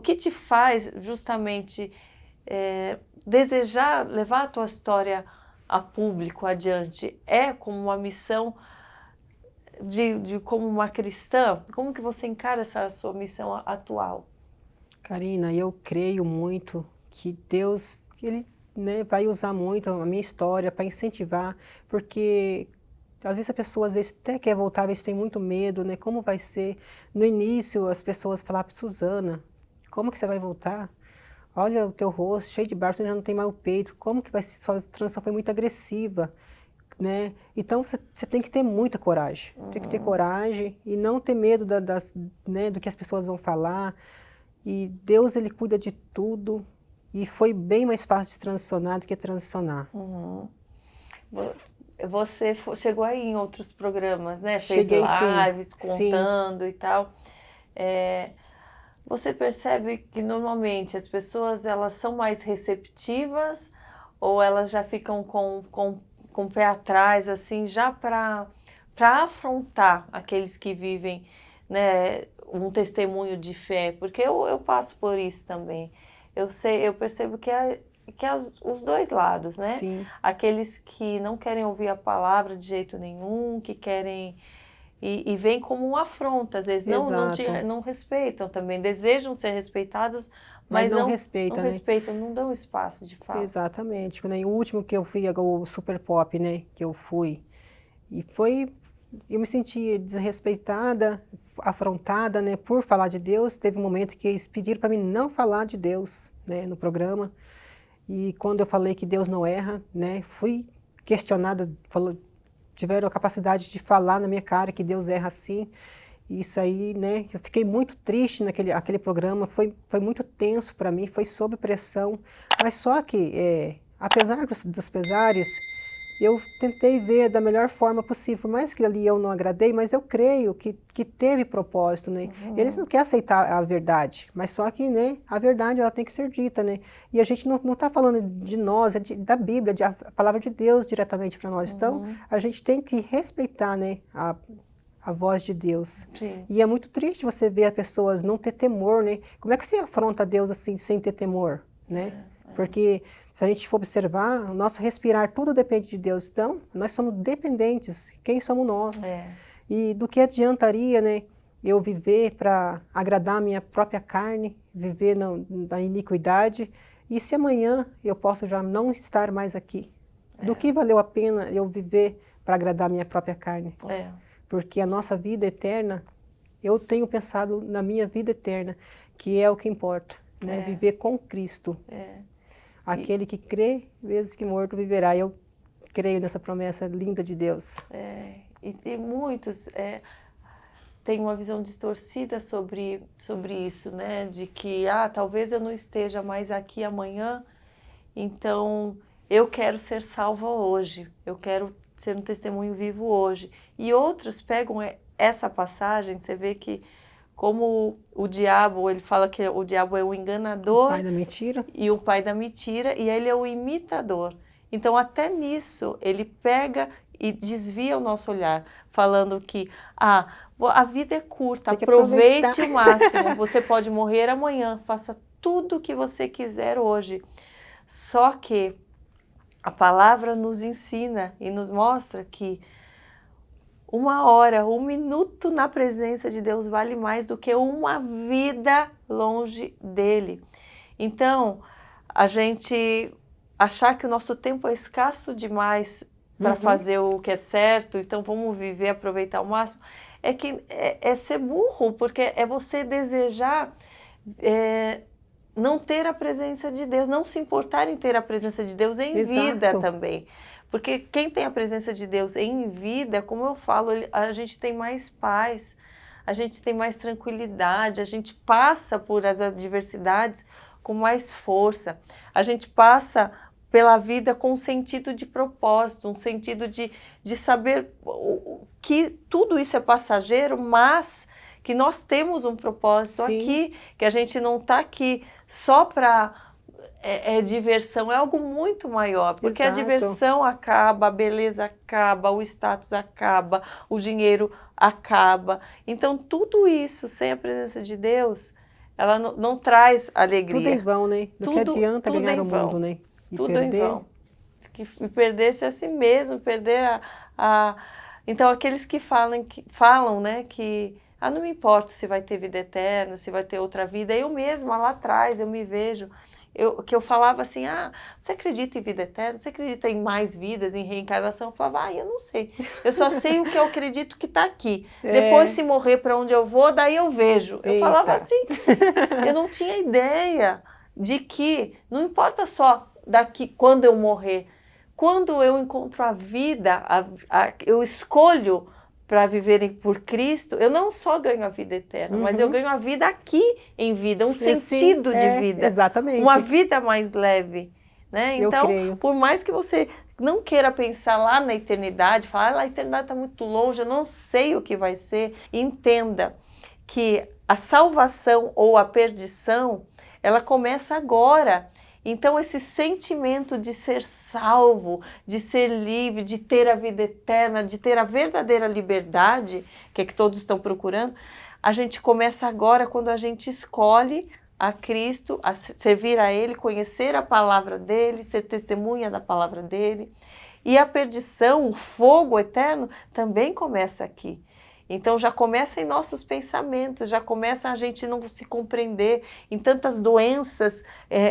que te faz justamente desejar levar a tua história a público, adiante? É como uma missão de como uma cristã? Como que você encara essa sua missão atual? Karina, eu creio muito que Deus, Ele, né, vai usar muito a minha história para incentivar, porque às vezes a pessoa às vezes até quer voltar, às vezes tem muito medo, né? Como vai ser? No início as pessoas falavam, Suzana, como que você vai voltar? Olha o teu rosto, cheio de barro, você já não tem mais o peito, como que vai ser? Sua transição foi muito agressiva, né? Então você tem que ter muita coragem, tem que ter coragem e não ter medo né, do que as pessoas vão falar. E Deus, Ele cuida de tudo. E foi bem mais fácil de transicionar do que transicionar. Uhum. Você chegou aí em outros programas, né? Fez Cheguei sim, lives sim. contando e tal. É, você percebe que normalmente as pessoas elas são mais receptivas ou elas já ficam com o pé atrás, assim, já para afrontar aqueles que vivem, né, um testemunho de fé? Porque eu passo por isso também. Eu percebo que é os dois lados, né? Sim, Aqueles que não querem ouvir a palavra de jeito nenhum, que querem e vem como uma afronta, às vezes exato. não respeitam também, desejam ser respeitadas, Mas mas não não respeita, né? respeitam, não dão espaço de fala. Exatamente. Né? O último que eu fui, o Super Pop, né? Que eu fui. E foi, eu me senti desrespeitada, afrontada, né? Por falar de Deus. Teve um momento que eles pediram para mim não falar de Deus, né? No programa. E quando eu falei que Deus não erra, né? Fui questionada, tiveram a capacidade de falar na minha cara que Deus erra sim. E isso aí, né? Eu fiquei muito triste aquele programa, foi muito tenso para mim, foi sob pressão. Mas só que, apesar dos pesares, eu tentei ver da melhor forma possível. Por mais que ali eu não agradei, mas eu creio que teve propósito, né? Eles não querem aceitar a verdade, mas só que, né? A verdade ela tem que ser dita, né? E a gente não está falando de nós, da Bíblia, a palavra de Deus diretamente para nós. Então, a gente tem que respeitar, né? A voz de Deus. Sim. E é muito triste você ver as pessoas não ter temor, né? Como é que você afronta Deus assim, sem ter temor, né? Porque se a gente for observar, o nosso respirar, tudo depende de Deus. Então, nós somos dependentes. Quem somos nós? É. E do que adiantaria, né? Eu viver para agradar a minha própria carne, viver na iniquidade, e se amanhã eu posso já não estar mais aqui? Do que valeu a pena eu viver para agradar a minha própria carne? É. Porque a nossa vida eterna, eu tenho pensado na minha vida eterna, que é o que importa, né? Viver com Cristo. Aquele que crê, vezes que morto viverá. Eu creio nessa promessa linda de Deus. E muitos têm uma visão distorcida sobre isso, né? De que, talvez eu não esteja mais aqui amanhã, então eu quero ser salva hoje, eu quero ser um testemunho vivo hoje. E outros pegam essa passagem, você vê que como o diabo, ele fala que o diabo é o enganador Pai da mentira? e o pai da mentira, e ele é o imitador. Então, até nisso, ele pega e desvia o nosso olhar, falando que a vida é curta, Tem que aproveitar. aproveite o máximo, você pode morrer amanhã, faça tudo o que você quiser hoje. Só que a palavra nos ensina e nos mostra que uma hora, um minuto na presença de Deus vale mais do que uma vida longe dele. Então, a gente achar que o nosso tempo é escasso demais para fazer o que é certo, então vamos viver, aproveitar ao máximo, é ser burro, porque é você desejar não ter a presença de Deus, não se importar em ter a presença de Deus em vida Exato. também. Porque quem tem a presença de Deus em vida, como eu falo, a gente tem mais paz, a gente tem mais tranquilidade, a gente passa por as adversidades com mais força, a gente passa pela vida com um sentido de propósito, um sentido de saber que tudo isso é passageiro, mas que nós temos um propósito Sim. aqui, que a gente não está aqui só para diversão, é algo muito maior, porque a Exato. diversão acaba, a beleza acaba, o status acaba, o dinheiro acaba. Então, tudo isso sem a presença de Deus ela não traz Tudo em alegria. vão, né? Do que adianta Tudo ganhar em o vão. mundo, né? E Tudo perder. em vão. E perder-se a si mesmo, perder a... Então, aqueles que falam, né, que não me importa se vai ter vida eterna, se vai ter outra vida. Eu mesma, lá atrás, eu me vejo, que eu falava assim, você acredita em vida eterna? Você acredita em mais vidas, em reencarnação? Eu falava, eu não sei. Eu só sei o que eu acredito que está aqui. Depois, se morrer para onde eu vou, daí eu vejo. Eu falava assim, eu não tinha ideia de que não importa só daqui quando eu morrer. Quando eu encontro a vida, eu escolho para viver por Cristo, eu não só ganho a vida eterna, mas eu ganho a vida aqui em vida, um sentido de vida. Exatamente. Uma vida mais leve. Né? Então, por mais que você não queira pensar lá na eternidade, falar, a eternidade está muito longe, eu não sei o que vai ser, entenda que a salvação ou a perdição, ela começa agora. Então, esse sentimento de ser salvo, de ser livre, de ter a vida eterna, de ter a verdadeira liberdade, que é que todos estão procurando, a gente começa agora quando a gente escolhe a Cristo, a servir a Ele, conhecer a palavra dEle, ser testemunha da palavra dEle. E a perdição, o fogo eterno, também começa aqui. Então já começa em nossos pensamentos, já começa a gente não se compreender em tantas doenças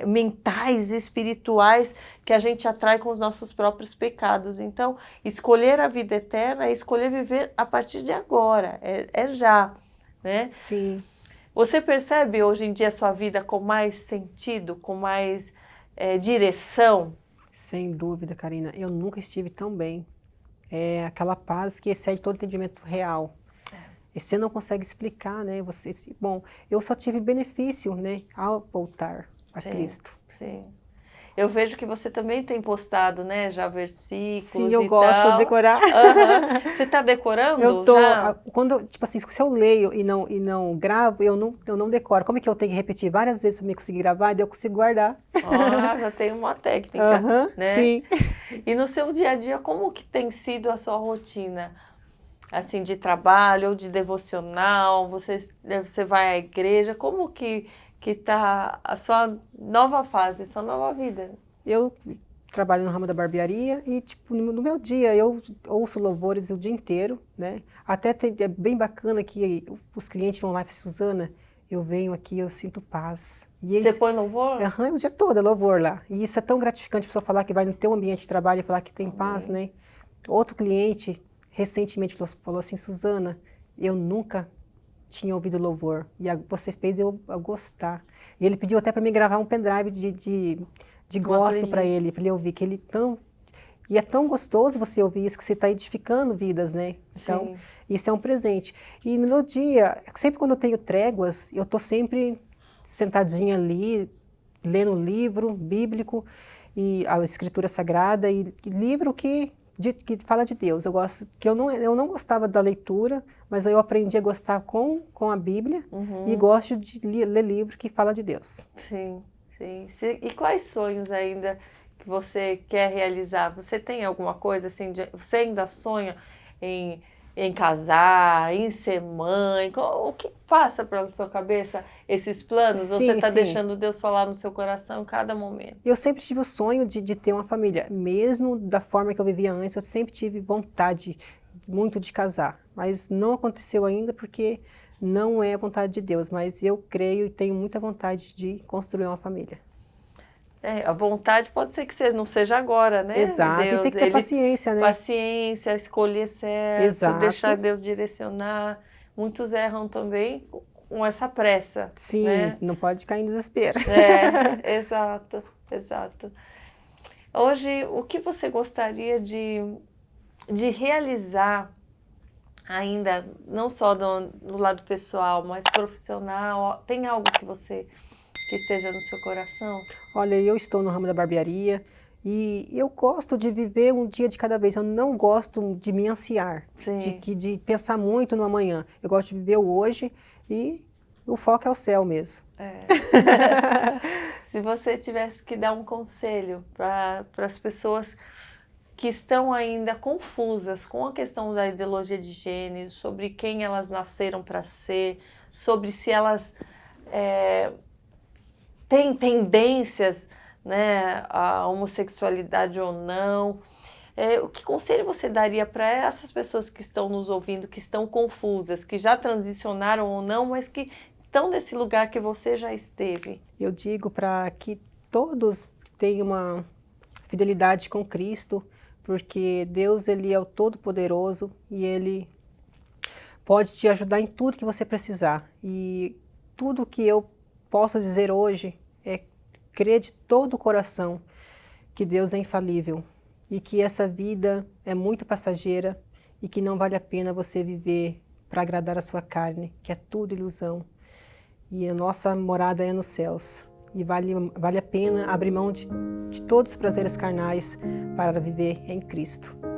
mentais e espirituais que a gente atrai com os nossos próprios pecados. Então, escolher a vida eterna é escolher viver a partir de agora, é já, né? Sim. Você percebe hoje em dia a sua vida com mais sentido, com mais direção? Sem dúvida, Karina. Eu nunca estive tão bem. É aquela paz que excede todo entendimento real. E você não consegue explicar, né? Bom, eu só tive benefício, né, ao voltar a Cristo. Sim. Eu vejo que você também tem postado, né, já versículos. Sim, eu gosto de decorar. Você está decorando? Eu tô, quando, tipo assim, se eu leio e não gravo, eu não decoro. Como é que eu tenho que repetir várias vezes para me conseguir gravar? Daí eu consigo guardar. Já tem uma técnica, né? Sim. E no seu dia a dia, como que tem sido a sua rotina? Assim, de trabalho ou de devocional? Você vai à igreja? Como que está a sua nova fase, a sua nova vida? Eu trabalho no ramo da barbearia e, tipo, no meu dia eu ouço louvores o dia inteiro, né? Até é bem bacana que os clientes vão lá e falam, Suzana, eu venho aqui, eu sinto paz. E eles, você põe louvor? O dia todo é louvor lá. E isso é tão gratificante a pessoa falar que vai no teu ambiente de trabalho e falar que tem paz, né? Outro cliente recentemente falou assim, Suzana, eu nunca tinha ouvido louvor e você fez eu gostar. E ele pediu até para mim gravar um pendrive de gospel para ele ouvir, que ele e é tão gostoso você ouvir isso, que você está edificando vidas, né? Então, sim, isso é um presente. E no meu dia, sempre quando eu tenho tréguas, eu estou sempre sentadinha ali, lendo um livro bíblico, e a escritura sagrada, e livro que fala de Deus. Eu gosto, eu não gostava da leitura, mas eu aprendi a gostar com a Bíblia, e gosto de ler livro que fala de Deus. Sim, sim. E quais sonhos ainda que você quer realizar? Você tem alguma coisa assim, você ainda sonha em casar, em ser mãe? O que passa pela sua cabeça esses planos? Sim, você está deixando Deus falar no seu coração em cada momento? Eu sempre tive o sonho de ter uma família. Mesmo da forma que eu vivia antes, eu sempre tive vontade muito de casar. Mas não aconteceu ainda porque não é a vontade de Deus. Mas eu creio e tenho muita vontade de construir uma família. A vontade pode ser que não seja agora, né? Exato, Deus, e tem que ter paciência, né? Paciência, escolher certo, exato, deixar Deus direcionar. Muitos erram também com essa pressa. Sim, né? Não pode cair em desespero. Exato, exato. Hoje, o que você gostaria de realizar ainda, não só no lado pessoal, mas profissional? Tem algo que esteja no seu coração? Olha, eu estou no ramo da barbearia e eu gosto de viver um dia de cada vez. Eu não gosto de me ansiar, de pensar muito no amanhã. Eu gosto de viver o hoje e o foco é o céu mesmo. Se você tivesse que dar um conselho para as pessoas que estão ainda confusas com a questão da ideologia de gênero, sobre quem elas nasceram para ser, sobre se elas tem tendências, né, à homossexualidade ou não. Que conselho você daria para essas pessoas que estão nos ouvindo, que estão confusas, que já transicionaram ou não, mas que estão nesse lugar que você já esteve? Eu digo para que todos tenham uma fidelidade com Cristo, porque Deus, Ele é o Todo-Poderoso e Ele pode te ajudar em tudo que você precisar. E tudo que eu posso dizer hoje é crer de todo o coração que Deus é infalível e que essa vida é muito passageira e que não vale a pena você viver para agradar a sua carne, que é tudo ilusão. E a nossa morada é nos céus. E vale a pena abrir mão de todos os prazeres carnais para viver em Cristo.